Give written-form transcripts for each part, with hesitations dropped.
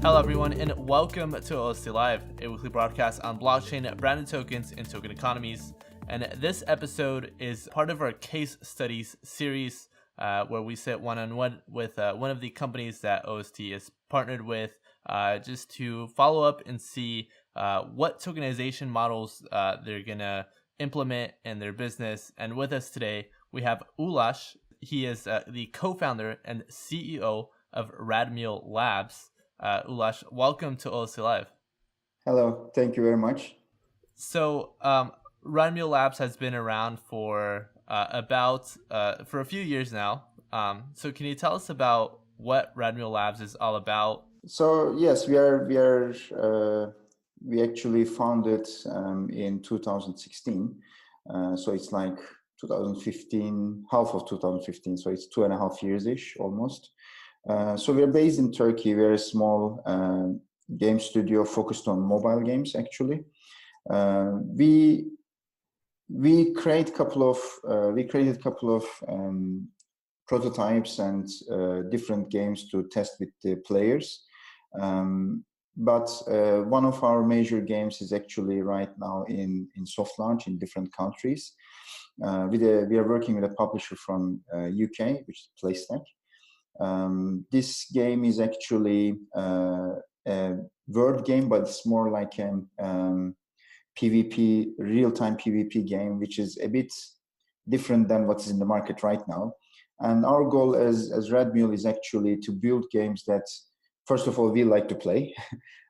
Hello everyone, and welcome to OST Live, a weekly broadcast on blockchain, branded tokens, and token economies. And this episode is part of our case studies series, where we sit one-on-one with one of the companies that OST is partnered with, just to follow up and see what tokenization models they're gonna implement in their business. And with us today, we have Ulash. He is the co-founder and CEO of RadMule Labs. Ulash, welcome to OST Live. Hello, thank you very much. So, RadMule Labs has been around for for a few years now. So, can you tell us about what RadMule Labs is all about? So yes, we actually founded in 2016. So it's like 2015, half of 2015. So it's 2.5 years ish almost. So we're based in Turkey. We're a small game studio focused on mobile games. Actually, we created a couple of prototypes and different games to test with the players. But one of our major games is actually right now in soft launch in different countries. We are working with a publisher from UK, which is PlayStack. This game is actually a word game, but it's more like a PvP, real-time PvP game, which is a bit different than what is in the market right now. And our goal as RadMule is actually to build games that, first of all, we like to play,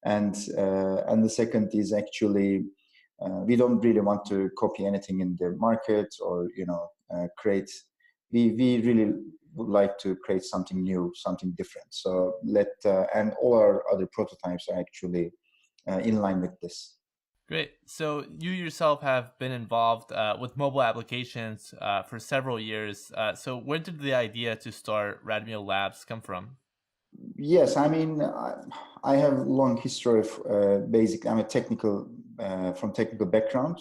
and the second is actually we don't really want to copy anything in the market or create. We really would like to create something new, something different. So and all our other prototypes are actually in line with this. Great. So, you yourself have been involved with mobile applications for several years. So, where did the idea to start RadMule Labs come from? Yes, I mean, I have a long history of I'm a technical from technical background,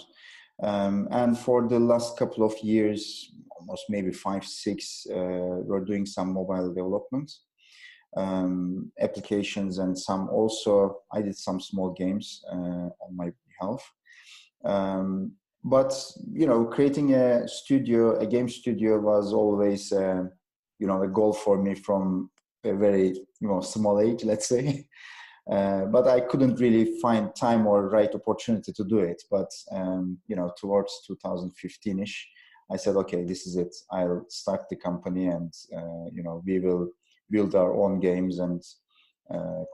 and for the last couple of years, almost maybe 5, 6, we're doing some mobile development applications, and some also I did some small games on my behalf. But creating a game studio was always a goal for me from a very small age, let's say. But I couldn't really find time or right opportunity to do it. But towards 2015ish, I said, okay, this is it. I'll start the company, and we will build our own games and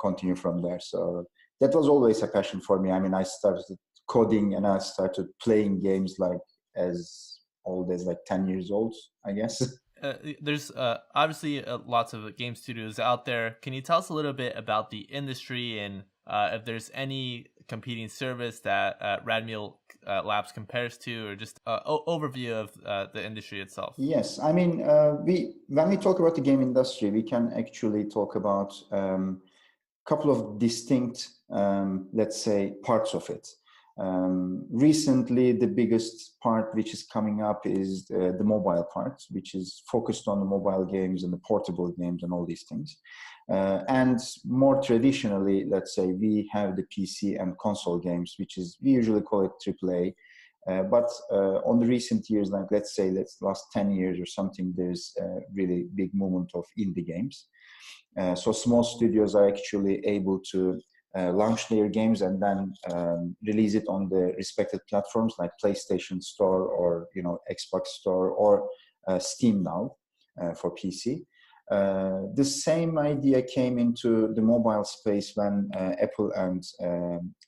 continue from there. So that was always a passion for me. I mean, I started coding and I started playing games like as old as like 10 years old, I guess. There's obviously lots of game studios out there. Can you tell us a little bit about the industry and if there's any competing service that RadMule Labs compares to, or just overview of the industry itself? Yes, I mean, when we talk about the game industry, we can actually talk about a couple of distinct, let's say, parts of it. Recently, the biggest part which is coming up is the mobile part, which is focused on the mobile games and the portable games and all these things. And more traditionally, let's say, we have the PC and console games, we usually call it AAA. But on the recent years, like let's say last 10 years or something, there's a really big movement of indie games. So small studios are actually able to launch their games and then release it on the respected platforms like PlayStation Store or Xbox Store or Steam now for PC. The same idea came into the mobile space when Apple and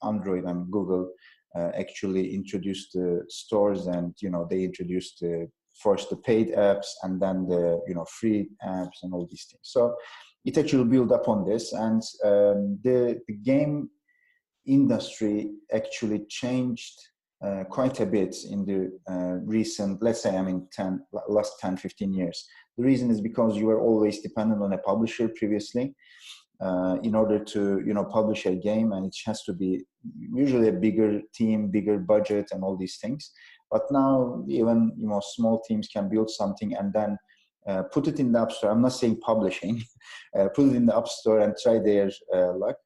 Android and Google actually introduced the stores, and they introduced first the paid apps and then the free apps and all these things. So it actually built up on this, and the game industry actually changed quite a bit in the recent, let's say, last 10, 15 years. The reason is because you were always dependent on a publisher previously in order to publish a game, and it has to be usually a bigger team, bigger budget, and all these things. But now even small teams can build something and then put it in the App Store. I'm not saying publishing, put it in the App Store and try their luck.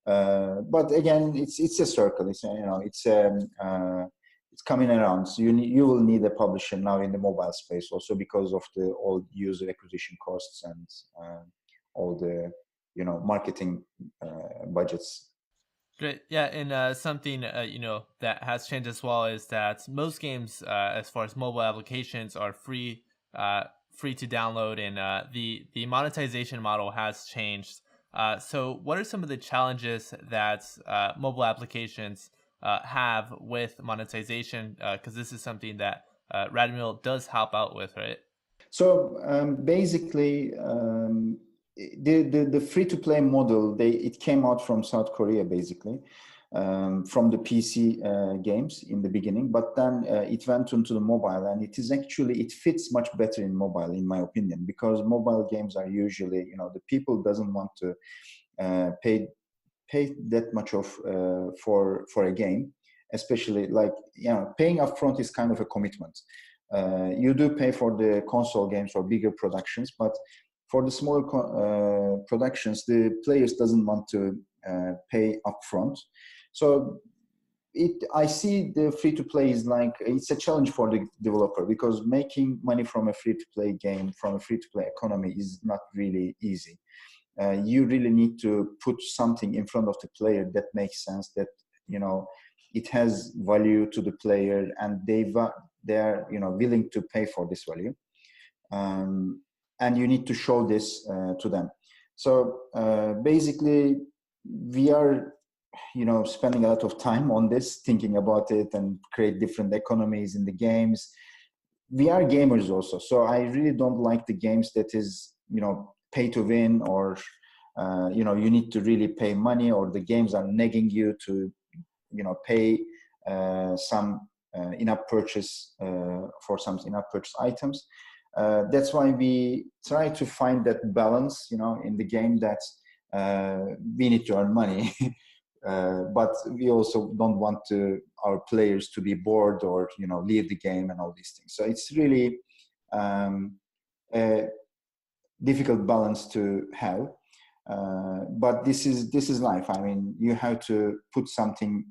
But again, it's a circle. It's coming around. So you will need a publisher now in the mobile space also because of the all user acquisition costs and all the marketing budgets. Great. Yeah, and something that has changed as well is that most games, as far as mobile applications, are free to download, and the monetization model has changed. So, what are some of the challenges that mobile applications have with monetization? Because this is something that RadMule does help out with, right? So basically, the free to play model it came out from South Korea basically, from the PC games in the beginning, but then it went into the mobile, and it fits much better in mobile in my opinion, because mobile games are usually the people doesn't want to pay that much of for a game, especially like paying upfront is kind of a commitment. You do pay for the console games or bigger productions, but for the smaller productions, the players doesn't want to pay upfront. So I see the free to play is like it's a challenge for the developer, because making money from a free to play game, from a free to play economy, is not really easy. You really need to put something in front of the player that makes sense, that it has value to the player, and they're willing to pay for this value, and you need to show this to them. So basically, we are spending a lot of time on this, thinking about it and create different economies in the games. We are gamers also, so I really don't like the games that is pay to win, or you need to really pay money, or the games are nagging you to pay some in-app purchase for some in-app purchase items. That's why we try to find that balance in the game, that we need to earn money but we also don't want our players to be bored or leave the game and all these things. So it's really a difficult balance to have, but this is life. I mean, you have to put something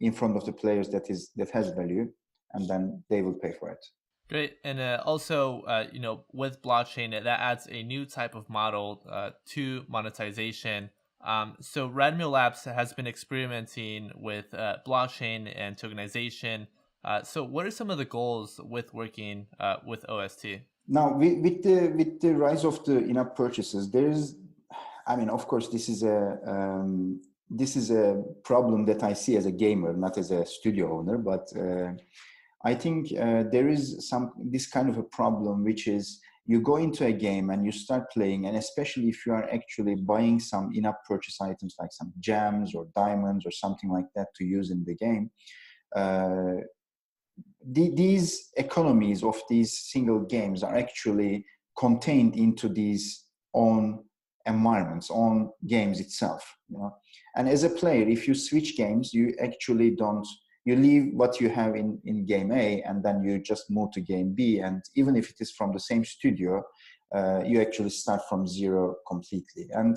in front of the players that has value, and then they will pay for it. Great. And also, with blockchain, that adds a new type of model to monetization. So RadMule Labs has been experimenting with blockchain and tokenization. So what are some of the goals with working with OST? Now, with the rise of the in-app purchases, of course, this is a problem that I see as a gamer, not as a studio owner, but I think there is this kind of a problem, which is you go into a game and you start playing, and especially if you are actually buying some in-app purchase items like some gems or diamonds or something like that to use in the game, these economies of these single games are actually contained into these own environments, own games itself. And as a player, if you switch games, you actually you leave what you have in game A, and then you just move to game B. And even if it is from the same studio, you actually start from zero completely. And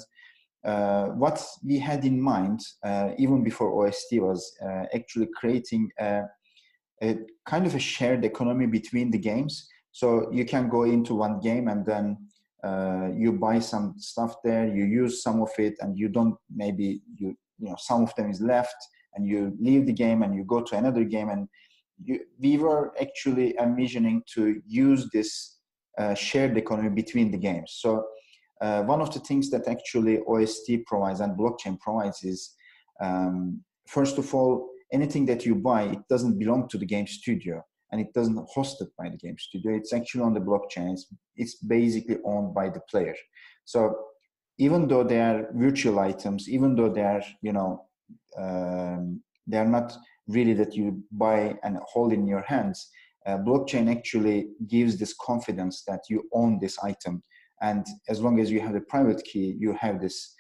what we had in mind, even before OST, was actually creating a kind of a shared economy between the games. So you can go into one game, and then you buy some stuff there, you use some of it, and you don't, maybe some of them is left, and you leave the game and you go to another game. And we were actually envisioning to use this shared economy between the games. So one of the things that actually OST provides and blockchain provides is, first of all, anything that you buy, it doesn't belong to the game studio, and it doesn't hosted by the game studio. It's actually on the blockchain. It's basically owned by the player. So even though they are virtual items, even though they are, they are not really that you buy and hold in your hands, blockchain actually gives this confidence that you own this item. And as long as you have the private key, you have this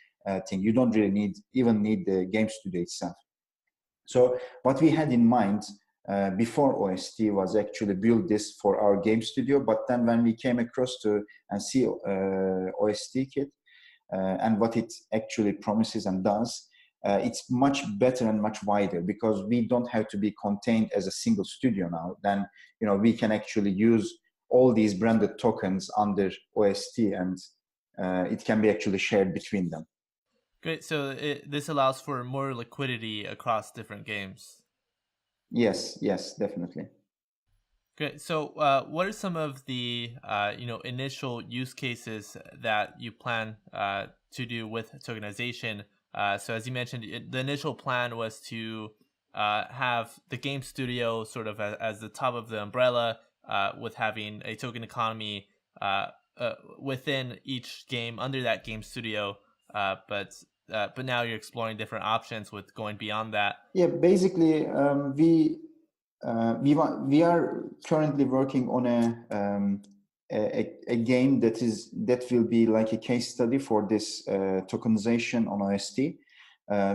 thing. You don't really even need the game studio itself. So what we had in mind before OST was actually build this for our game studio. But then when we came across to and see OST kit, and what it actually promises and does, it's much better and much wider, because we don't have to be contained as a single studio now. Then, we can actually use all these branded tokens under OST, and it can be actually shared between them. Great. So this allows for more liquidity across different games. Yes, definitely. Great. So what are some of the initial use cases that you plan to do with tokenization? So as you mentioned, the initial plan was to have the game studio sort of as the top of the umbrella, with having a token economy within each game under that game studio. But now you're exploring different options with going beyond that. Yeah, basically, we are currently working on a game that will be like a case study for this tokenization on OST.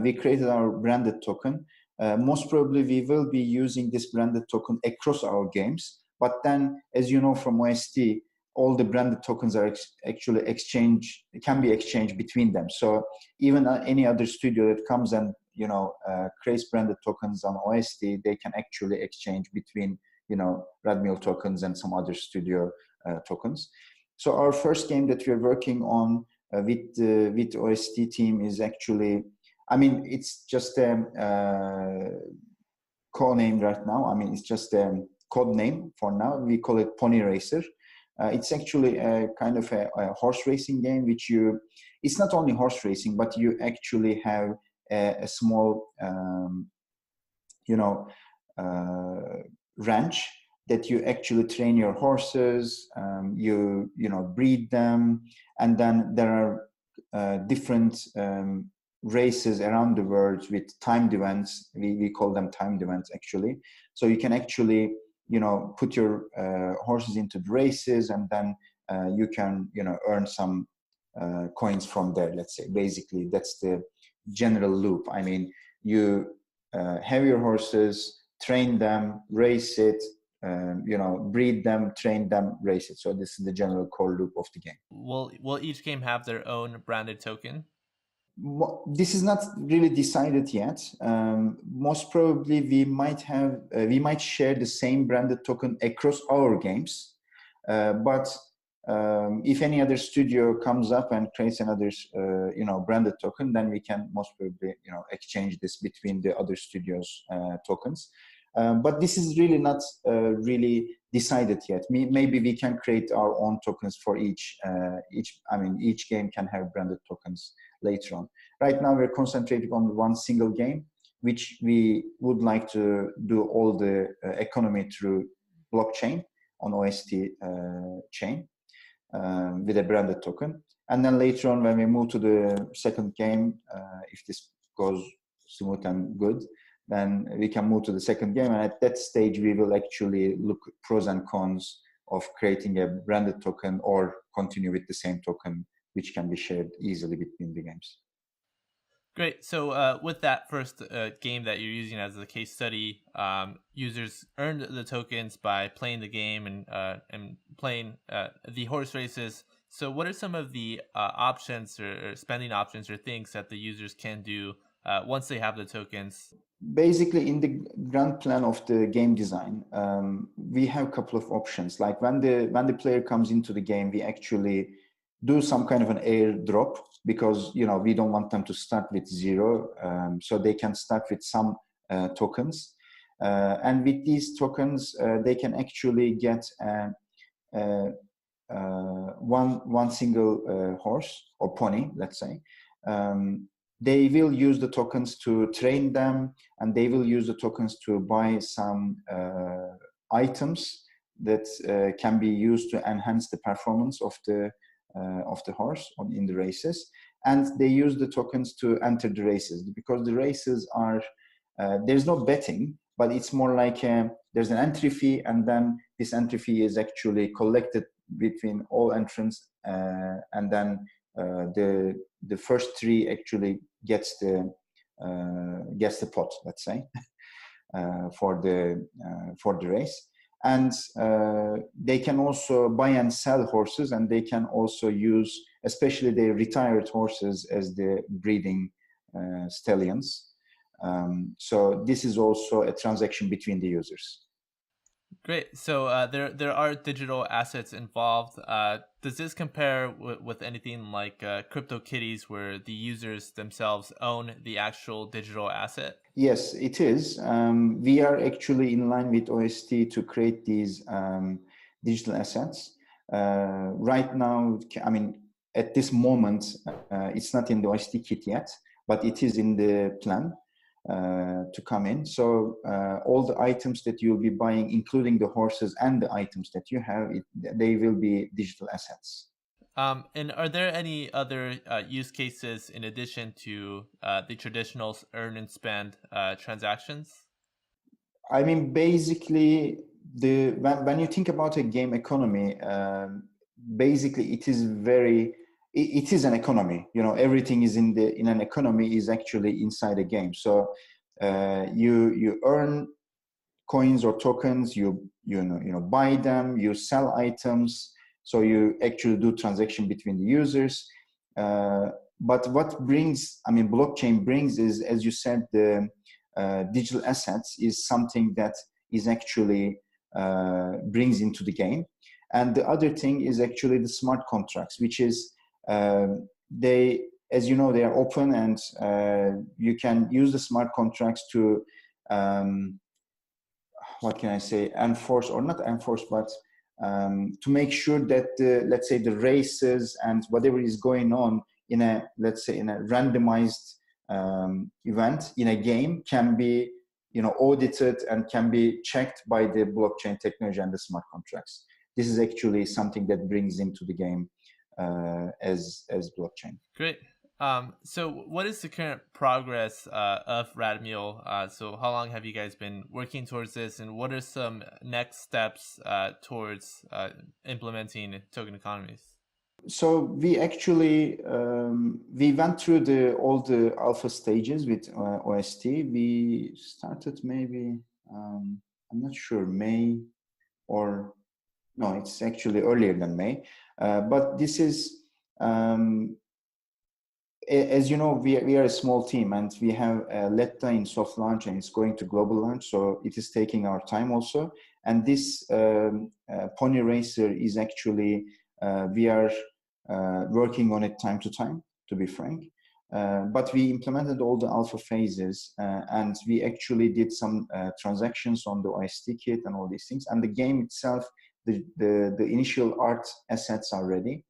We created our branded token. Most probably, we will be using this branded token across our games. But then, as you know from OST, all the branded tokens are actually can be exchanged between them. So even any other studio that comes and creates branded tokens on OST, they can actually exchange between RadMule tokens and some other studio tokens. So our first game that we're working on with OST team is actually, it's just a code name right now. It's just a code name for now. We call it Pony Racer. It's actually a kind of a horse racing game, it's not only horse racing, but you actually have a small, ranch that you actually train your horses, you breed them, and then there are different races around the world with timed events. We call them timed events, actually. So you can actually put your horses into the races, and then you can earn some coins from there, let's say. Basically, that's the general loop. You have your horses, train them, race it, breed them, train them, race it. So this is the general core loop of the game. Will each game have their own branded token? This is not really decided yet. Most probably we might share the same branded token across our games, but if any other studio comes up and creates another branded token, then we can most probably exchange this between the other studios tokens. But this is really not really decided yet. Maybe we can create our own tokens for each game can have branded tokens later on. Right now we're concentrating on one single game, which we would like to do all the economy through blockchain on OST chain with a branded token. And then later on, when we move to the second game, if this goes smooth and good, then we can move to the second game. And at that stage, we will actually look pros and cons of creating a branded token or continue with the same token, which can be shared easily between the games. Great. So with that first game that you're using as a case study, users earned the tokens by playing the game and playing the horse races. So what are some of the options or spending options or things that the users can do once they have the tokens? Basically, in the grand plan of the game design, we have a couple of options. Like when the player comes into the game, we actually do some kind of an airdrop, because we don't want them to start with zero, so they can start with some tokens, and with these tokens they can actually get one single horse or pony, let's say. They will use the tokens to train them, and they will use the tokens to buy some items that can be used to enhance the performance of the horse in the races. And they use the tokens to enter the races, because the races are there's no betting, but it's more like there's an entry fee, and then this entry fee is actually collected between all entrants, and then the first three actually gets the pot, let's say, for the race. And they can also buy and sell horses, and they can also use especially the retired horses as the breeding stallions. So this is also a transaction between the users. Great. So there are digital assets involved. Does this compare with anything like CryptoKitties, where the users themselves own the actual digital asset? Yes, it is. We are actually in line with OST to create these digital assets. Right now, I mean, at this moment, it's not in the OST kit yet, but it is in the plan to come in. So all the items that you'll be buying, including the horses and the items that you have, they will be digital assets. And are there any other use cases in addition to the traditional earn and spend transactions? I mean, basically, when you think about a game economy, basically it is it is an economy. You know, everything is in an economy is actually inside a game. So you earn coins or tokens, you buy them, you sell items, so you actually do transaction between the users. But what brings, I mean, blockchain brings is, as you said, the digital assets is something that is actually brings into the game. And the other thing is actually the smart contracts, which is they, as you know, they are open, and you can use the smart contracts to what can I say, enforce, or not enforce, but to make sure that let's say the races and whatever is going on in a, let's say, in a randomized event in a game can be, audited and can be checked by the blockchain technology and the smart contracts. This is actually something that brings into the game as blockchain. Great. So what is the current progress of RadMule? So how long have you guys been working towards this, and what are some next steps towards implementing token economies? So we actually we went through all the alpha stages with OST. We started maybe I'm not sure, May, or no, it's actually earlier than May. But this is as you know, we are a small team, and we have Letta in soft launch, and it's going to global launch. So it is taking our time also. And this pony racer is actually we are working on it time to time, to be frank. But we implemented all the alpha phases, and we actually did some transactions on the OST kit and all these things. And the game itself, the initial art assets are ready.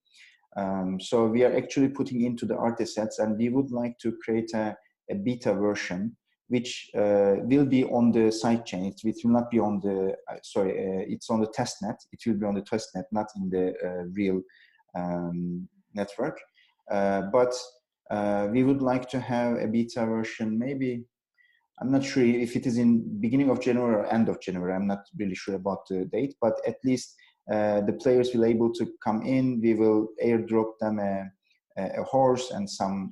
So we are actually putting into the art assets, and we would like to create a beta version, which will be on the sidechain. It will not be on the, it's on the testnet. It will be on the testnet, not in the real network. But we would like to have a beta version, maybe, I'm not sure if it is in beginning of January or end of January. I'm not really sure about the date, but at least the players will able to come in. We will airdrop them a horse and some,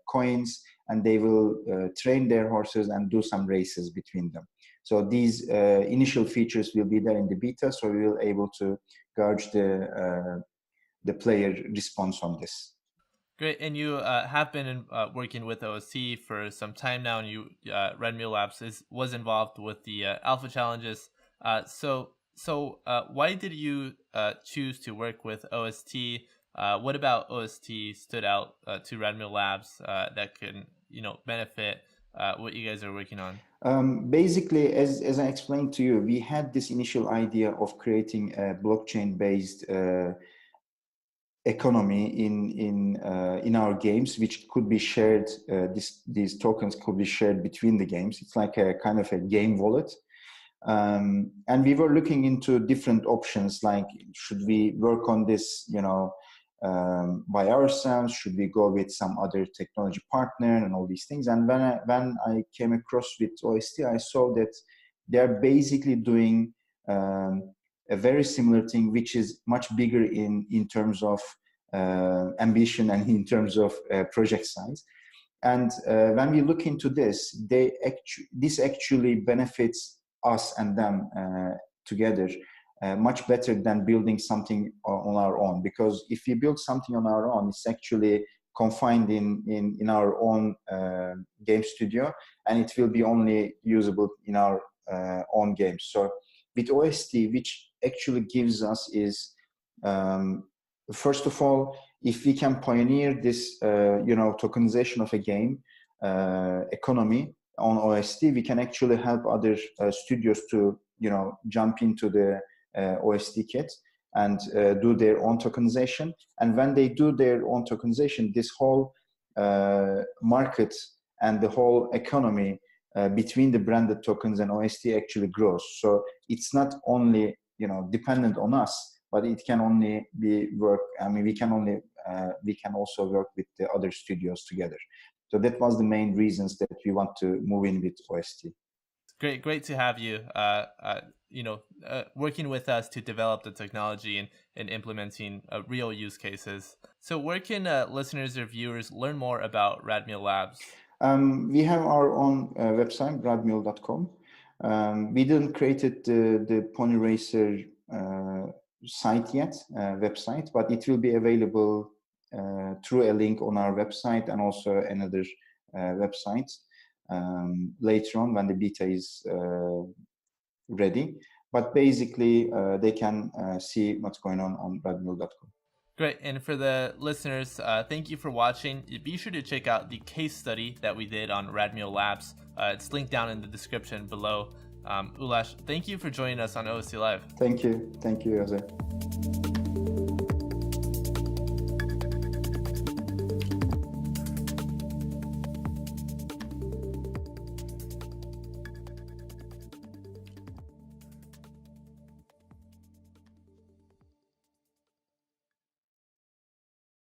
coins, and they will train their horses and do some races between them. So these initial features will be there in the beta, so we will able to gauge the player response on this. Great, and you have been working with OST for some time now, and you RadMule Labs was involved with the alpha challenges. So why did you choose to work with OST? What about OST stood out to RadMule Labs that can benefit what you guys are working on? Basically, as I explained to you, we had this initial idea of creating a blockchain-based economy in our games, which could be shared. These tokens could be shared between the games. It's like a kind of a game wallet. And we were looking into different options, like should we work on this, by ourselves? Should we go with some other technology partner and all these things? And when I came across with OST, I saw that they're basically doing a very similar thing, which is much bigger in terms of ambition and in terms of project size. And when we look into this, this actually benefits us and them together much better than building something on our own. Because if we build something on our own, it's actually confined in our own game studio, and it will be only usable in our own games. So with OST, which actually gives us is, first of all, if we can pioneer this, tokenization of a game economy on OST, we can actually help other studios to, jump into the OST kit and do their own tokenization. And when they do their own tokenization, this whole market and the whole economy between the branded tokens and OST actually grows. So it's not only, dependent on us, but it can only be work. I mean, we can also work with the other studios together. So that was the main reasons that we want to move in with OST. Great to have you, working with us to develop the technology and implementing real use cases. So where can listeners or viewers learn more about RadMule Labs? We have our own website, radmule.com. We didn't create the Pony Racer site yet, website, but it will be available through a link on our website and also another website later on when the beta is ready. But basically, they can see what's going on radmule.com. Great. And for the listeners, thank you for watching. Be sure to check out the case study that we did on RadMule Labs. It's linked down in the description below. Ulash, thank you for joining us on OST Live. Thank you, Jose.